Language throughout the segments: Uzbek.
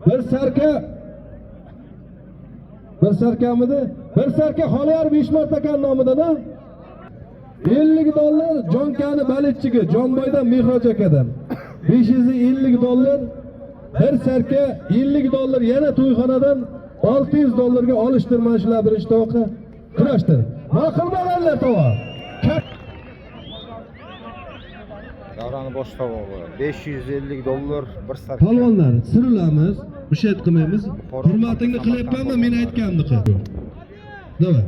Bir sarkamidi? Bir sarka Xoliyar Beshmart aka nomidan-a? $50 Jonkani balichiga, Jonboydan Mehroj akadan. $550, bir sarka $50 yana to'yxonadan $600 olishtirman shular birinchi tovoqqa kurashdir. Ma'qul bo'larlar tovoq. Davrani bosh tovoqi $550 bir sarka. Palvonlar, sirlamiz, mushat qilmaymiz. Hurmatingni qilyapmanmi men aytganimni? Nima?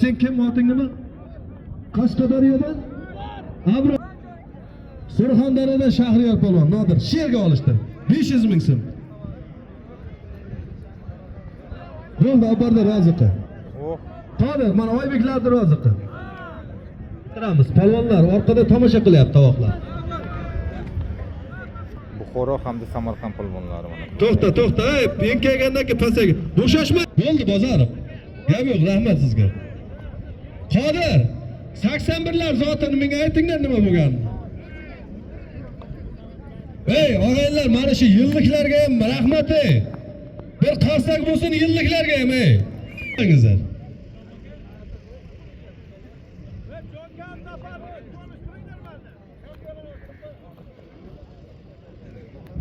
Sen kim, oting nima? Qashqadaryodan? Abro Surxondaryodan Shahriyor palvon, Nodir sherga olishdi. 500 ming so'm. Bo'ldi, oborda roziqi. Oh. Qodir, mana Oybeklarni roziqi. Turamiz, palvonlar orqada tomosha qilyapti tovoqlar. Buxoro hamda Samarqand polvonlari mana. To'xta, enkaygandan keyin pasaga. Bo'shashma. Bo'ldi bozorib. Gap yo'q, rahmat sizga. Qodir, 81lar zotini menga aytinglar nima bo'lganini. Ey, og'aylar, mana shu yilliklarga ham rahmat ey. Bir qarsak bo'lsin yilliklarga ham ey. Qingizlar.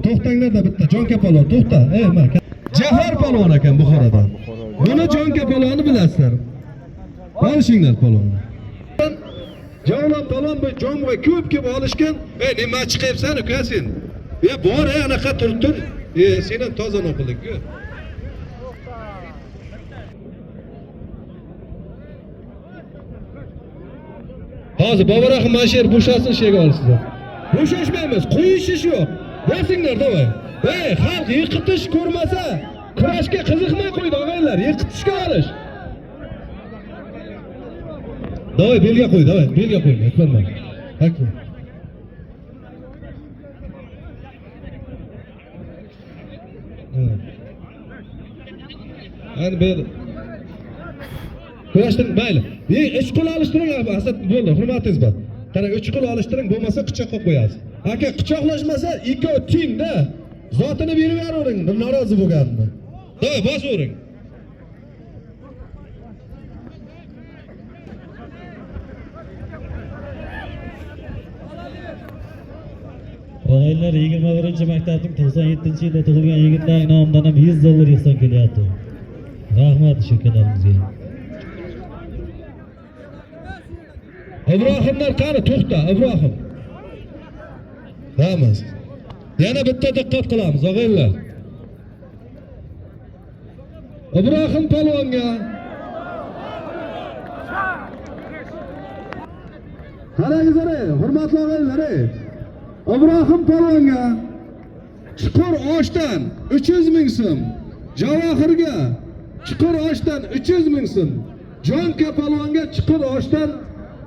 To'xtanglarda bitta Jonka palvon, to'xta. Ey, mana Jahor palvon ekan Buxorodan. Buni Jonka palvonni bilasizlar. Olishinglar palvonni. Javlon palvon bu Jonga ko'p olishgan. Ey, nima chiqyapsan uka sen? Bor anaqa tur. Sen ham toza noqillik-ku. Hozir Boboraxim Mashir bo'shasin shega olasizlar. Bo'shashmaymiz, qo'yishish yo'q. Bosinglar davay. Ey, xalq yiqitish ko'rmasa, kurashga qiziqmay qo'ydi og'aylar, yiqitishga olish. Davay, belga qo'y, belga qo'y, aytmayman. Akbar. Hadi böyle. Kurashdan mayli. 3 qo'l olishtiring, Asad bo'ldi, hurmatingiz bor. Qara 3 qo'l olishtiring, bo'lmasa qichoqqa qo'yasiz. Aka qichoqlashmasa, ikkovi tengda zotini berib yuravering, norozi bo'lganini. Davay, bosavering. Og'aylar 21-maktabning 97-yilda tug'ilgan yigitlarning nomidan ham $100 ehson kelyapti. Rahmat shu kanalimizga. Ibrohimlar qani, to'xta, Ibrohim. Ramaz. Yana bitta diqqat qilamiz, og'aylar. Ibrohim palvonga. Qarangizlar, hurmatli og'aylar. Ibrohim palvonga Chuqur oshdan 300 ming so'm, Javohirga Chuqur oshdan 300 ming so'm, Jonka palvonga Chuqur oshdan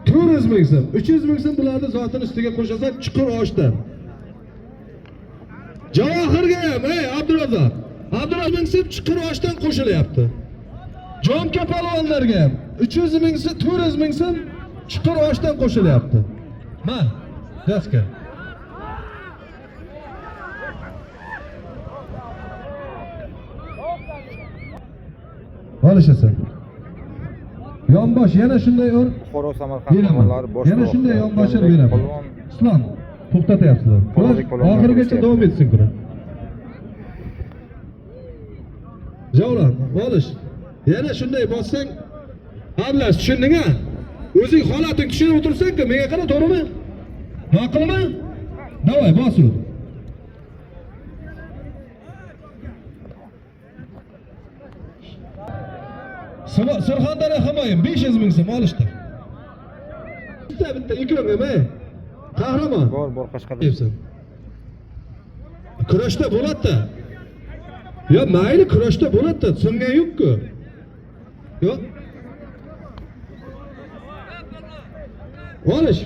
400 ming so'm. 300 ming so'm bularni zotini ustiga qo'shasak Chuqur oshdan. Javohirga ham, Abdurazzoq ming so'm Chuqur oshdan qo'shilyapti. Jonka palvonlarga ham 300 ming so'm, 400 ming so'm Chuqur oshdan qo'shilyapti. Ma, gaska. Olishasan. Yonbosh yana shunday ur. Buxoro Samarqand polvonlari bosh. Yana shunday yonboshlar beraman. Islom, to'xtatyapsizlar. Oxirigacha davom etsin kura. Javlon, olish. Yana shunday bossang, ablas tushunding-a? O'zing holating tushunib o'tirsan-ku, menga qara, to'g'rimi? Ma'qulmi? Davay, bosur. Surxondaryo himoyim 500 ming so'm olishdi. Bitta ikkovga, qahramon. Bor Qashqadaryo. Kurashda bo'ladi-da. Yo, mayli kurashda bo'ladi-da, so'ngan yo'q-ku. Yo'q. Olish.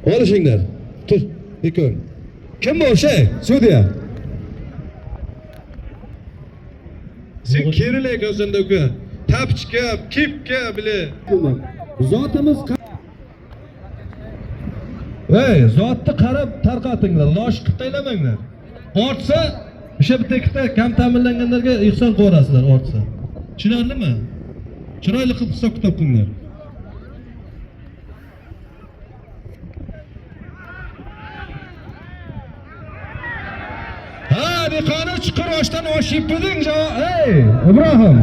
Olishinglar. Tur, ikkovi. Kim bu şey? Sudya. Sen kerilay gözünde uka. Tapchka, kipka bile. Zotimiz Hey, zotni qarab tarqatinglar, losh qilib taylamanglar. Ortsa, o'sha bitta ikkita kam ta'minlanganlarga ehson qo'rasizlar ortsa. Tushunarlimi? Chiroyli qilib hisob kitob qilinglar. Ha, dehqoni chuqur oshdan oshib eding, ey, Ibrohim.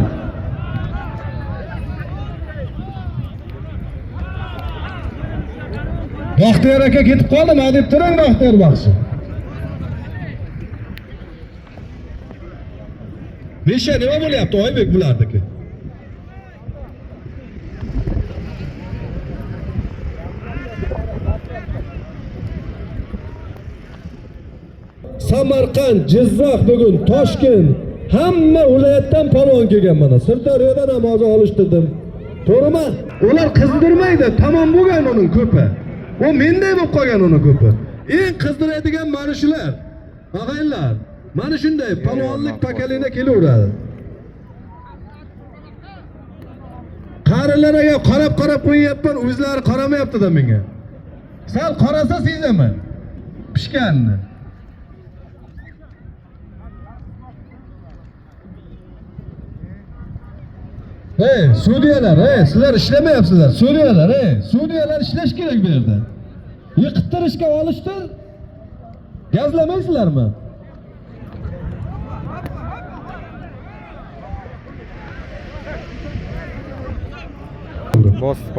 Baxtiyor aka ketib qoldi, ma deb turing Baxtiyor baxshi. Besha nima bo'lyapti Oybek bulardiki? Samarqand, Jizzax, bugun Toshkent hamma viloyatdan polvon kelgan mana. Sirdaryodan ham hozir olishtirdim. To'g'rimi? Ular qizdirmaydi, tamom bo'lgan uning ko'pi. O menday bo'lib qolgan uni ko'pi. Eng qizdiradigan mana shular. Og'aylar, mana shunday polvonlik pakalina kelaveradi. Qarilarga qarab qo'yyapman, o'zlari qaramayapti-da menga. Sal qarasa sezaman. Pishganni. Hey, sudyalar, sizlar ishlamayapsizlar. Sudyalar, sudyalar ishlash kerak bu yerda. Yiqittirishga olishdir. Gazlamaysizlarmi?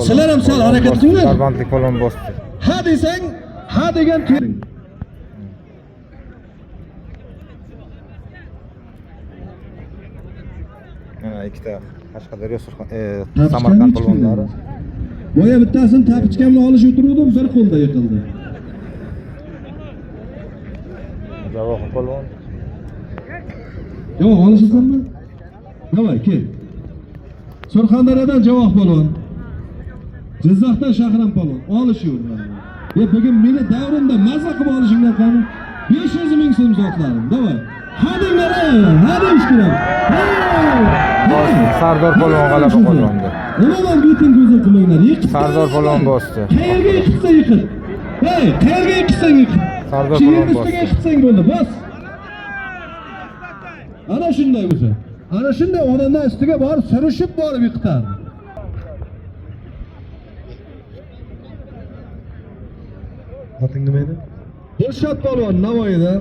Sizlar ham sal harakat qilinglar. Karbandlik polvon bosdi. Ha desang, ha degan turing. Mana ikkita Qashqadaryo Samarqand polvonlari. Boya bittasini tapichkamni olish o'tiruvdim, bir qo'lda yiqildi. Javob polvon. Yo'q, olishasanmi? Davay, kel. Surxondaryodan Javob polvon. Jizzaxdan Shahram polvon. Olishaverman. Ya bugun meni davrimda mazza qilib olishinglar qani? 500 ming so'm zotlarim. Davay. Hadinglar, hadish kerak. Sardor polvon g'alaba qozondi. Nimadan bitin ko'zim qilmanglar? Yiqit. Sardor polvon bosdi. Qayerga yiqitsa yiqit. Hey, qayerga yiqitsang yiqit. Sardor polvon bosdi. Yiqitsang bo'ldi, bos. Ana shunday o'zi. Ana shunday odamlar ustiga borib surishib borib yiqitardi. Oting nima edi? Dilshod polvon Navoiyda.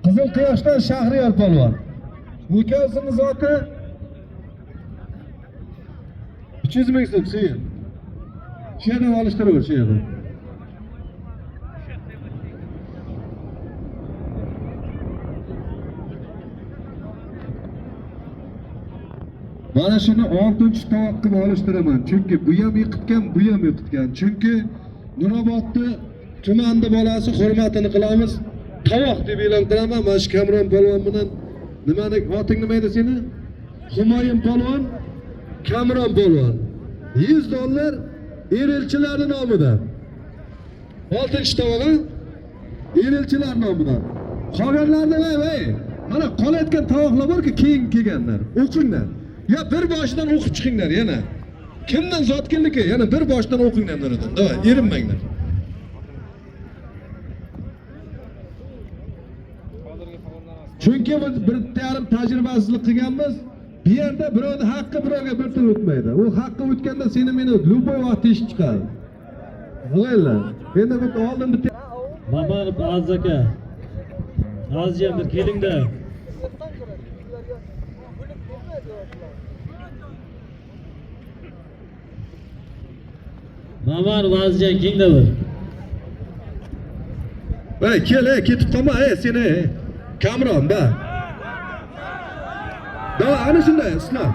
Qizil quyoshdan Shahriyar polvon. Ukasining zoti 300 ming so'm suyun. Shu yerdan olishtiraver, shu yerdan. Mana shuni 6-tovoq qilib olishtiraman. Chunki bu ham yiqitgan, bu ham yiqitgan. Chunki Nurobodni tumanda bolasi hurmatini qilamiz. Tovoq deb e'lon qilaman. Mana shu Kamron polvon bilan nimani oting nima edi seni? Humoyun polvon, Kamron polvon. $100 Erilchilarning nomidan. 6-tovog'i Erilchilar nomidan. Qolganlarni voy, mana qolayotgan tovoqlar borki, keyin kelganlar. O'qinglar. Ya bir boshdan o'qib chiqinglar yana. Kimdan zot keldiki? Yana bir boshdan o'qinglar naridan. Davay, erinmanglar. Chunki biz bitta yarim tajribasizlik qilganmiz. Bu yerda birovning haqqi birovga bir til o'tmaydi. U haqqi o'tganda seni meni любой vaqt eshib chiqadi. O'g'aylar, endi bu oldin bitta Mamanov Aziz aka. Azizim bir keling-da. Mamanov Azizjon kengda bir. Voy, kel, ketib qolma, seni. Kamron da. Da ana shunday, islom.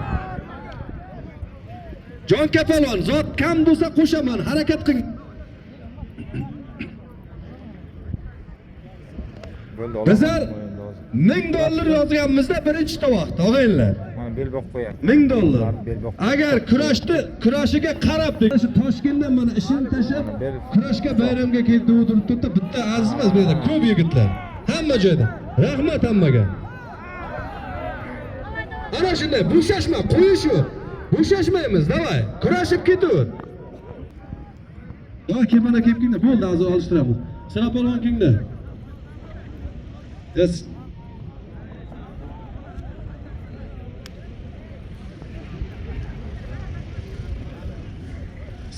Jon kapalon, zot kam bo'lsa qo'shaman, harakat qiling. Bizlar $1000 yozganmizda birinchi tovoqda, o'g'aylar. bel boqib qo'yadi. $1000. Bel boqib. Agar kurashiga qarab shu Toshkentdan mana ishini tashlab kurashga bayramga keldi o'tiribdi, bitta aziz emas bu yerda ko'p yigitlar. Hamma joyda. Rahmat hammaga. Ana shunday bo'shashma, qo'yish yo'q. Bo'shashmaymiz, davay. Kurashib ketaver. Yo'q, kemana kelib kelinglar. Bo'ldi, hozir olishtiramiz. Sira polvon kelinglar. Yes.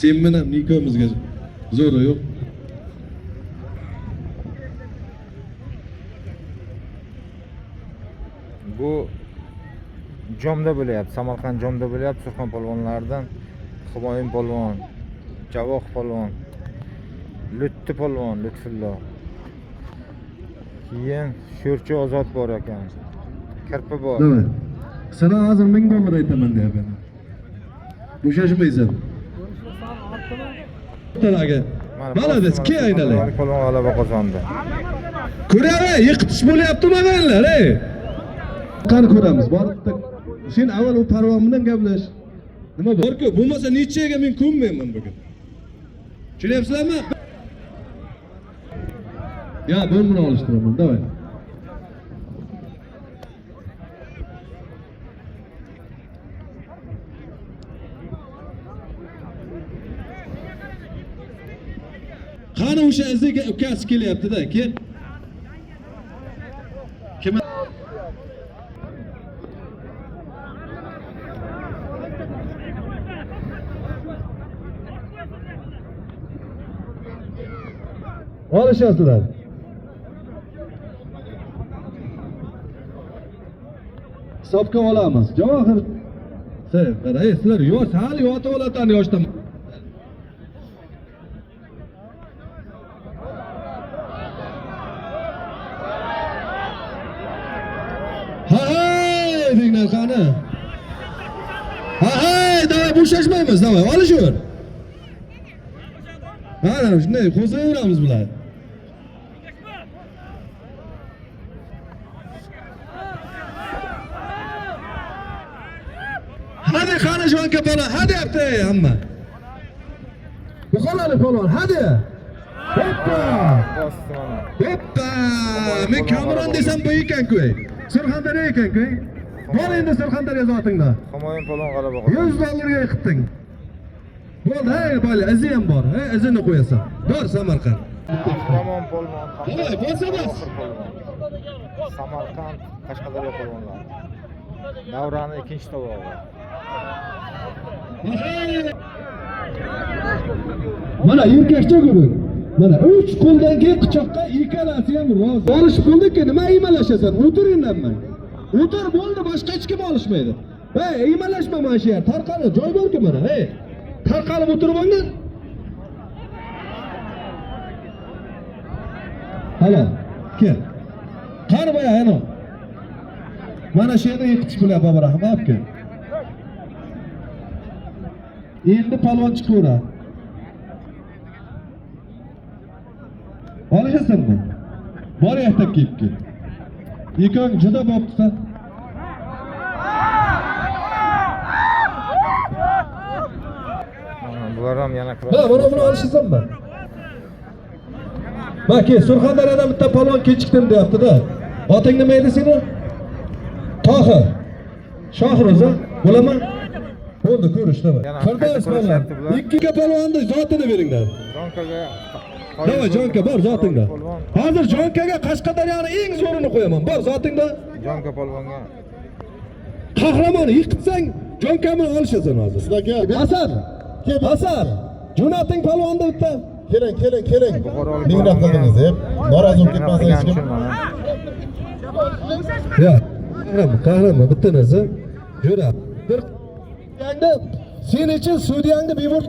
Sen bilan Nikomizga zo'ri yo'q. Bu Jomda bo'lyapti, Samarqand Jomda bo'lyapti. Surxon polvonlaridan Humoyun polvon, Javoh polvon, Lutfi polvon, Lutfullo. Keyin Sho'rchi Ozod bor ekan. Kirpi bor. Nima? Sana hozir $1000 aytaman deyapman. Bo'shashmaysan. Talaga. Malades, ke aynalay. Polvon g'alaba qozondi. Ko'rave, yiqitish bo'lyapti maganlar, ey. Qani ko'ramiz, borib sen avval u parvon bilan gaplash. Nima bor-ku, bo'lmasa nechaga men ko'nmayman bugun. Tushunyapsizlarmi? Ya, ben bunu alıştıramam, davay. Qani o'sha iziga ukasi kelyapti-da, kel. Kim? Olishasizlar. Hisobga olamiz. Javohir. Sen, qarang, sizlar yo'q, hali yotib olatan yoshdan. Ha-hay, dinglar qani. Ha-hay, davay bo'shashmaymiz, davay, olishur. Mana shunday qo'zayveramiz bular. Hadi qani jonka bola, hadi yapti hamma. Buxolali polvon, hadi. Hoppa! Bosdi mana. Hoppa! Men Kamron desam bu ekan-ku. Surxondaryo ekan-ku. Bor endi Surxondaryo zotingda. Humoyun polvon g'alaba qozondi. $100 yiqitding. Bo'ldi, hey bola, izi ham bor. Izini qo'yasan. Bor Samarqand. Qahramon polvon. Hey, bosamiz. Samarqand, Qashqadaryo polvonlari. Davrani ikkinchi tovog'i. Mana erkakcha guruh. Mana 3 qo'ldan keyin qichoqqa ikkalasi ham rozi. Olishib bo'ldi-ku, nima iymalashasan? O'tiringlar men. O'tir bo'ldi, boshqa hech kim olishmaydi. Hey, iymalashma mana shu yer. Tarqalib joy bor-ku mana, hey. Tarqalib o'tirib olgan. Hala, kel. Qani boya, ana. Mana shu yerda yiqitish bo'lyapti, Abraham, olib endi palvon chiqaveradi. Olishasanmi? Bor yaktab kelib kel. Ikong juda bo'pti. Bular ham yana Ha, buni olishasanmi? Bak, Surxondaryodan bitta palvon kechikdim deyapti-da. Oting nima edi seni? Tohir. Shohroza, bo'laman? Bo'ldi, ko'rishdimi? Firdaus polvon. Ikkiga polvonni zotini beringlar. Jonkaga. Davay, jonka bor zotingda. Hozir jonkaga Qashqadaryoning eng zo'rini qo'yaman. Bor zotingda. Jonka polvonga. Qahramonni yiqitsang, jonkamni olishasan hozir. Hasan. Hasan. Jo'nating polvonni bitta. Keling. Minglab qildingiz deb norozi bo'lib ketmasangiz hech kim. Ya, qahramon bitta narsa. Jo'ra. Bir yangda sen uchun sudyangni bevor